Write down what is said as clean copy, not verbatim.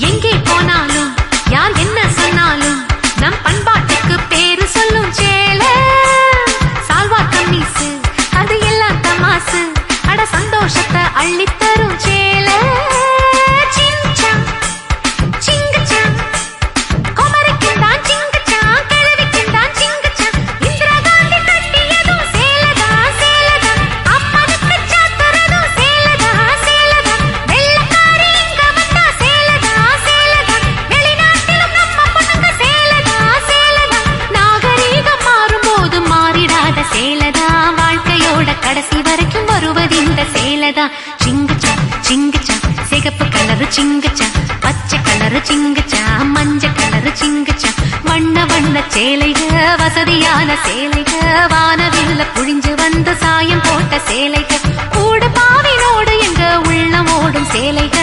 எங்கே போனாலும் யார் என்ன சொன்னாலும் நம் பண்பாட்டுக்கு பேரு சொல்லும் சேலை. சால்வா கம்மீசு அது எல்லாம் தமாசு, அட சந்தோஷத்தை அள்ளித்தரும் சேலை. வாழ்க்கையோட கடைசி வரைக்கும் வருவது இந்த சேலதா. சிங்குச்சா சிங்குச்சா சிகப்பு கலரு சிங்குச்சா, பச்சை கலரு சிங்குச்சா, மஞ்சள் கலரு சிங்குச்சா, வண்ண வண்ண சேலைக வசதியான சேலைக, வானவில்ல புழிஞ்சு வந்து சாயம் போட்ட சேலைக, கூட பாவினோடு எங்க உள்ளம் ஓடும் சேலைக.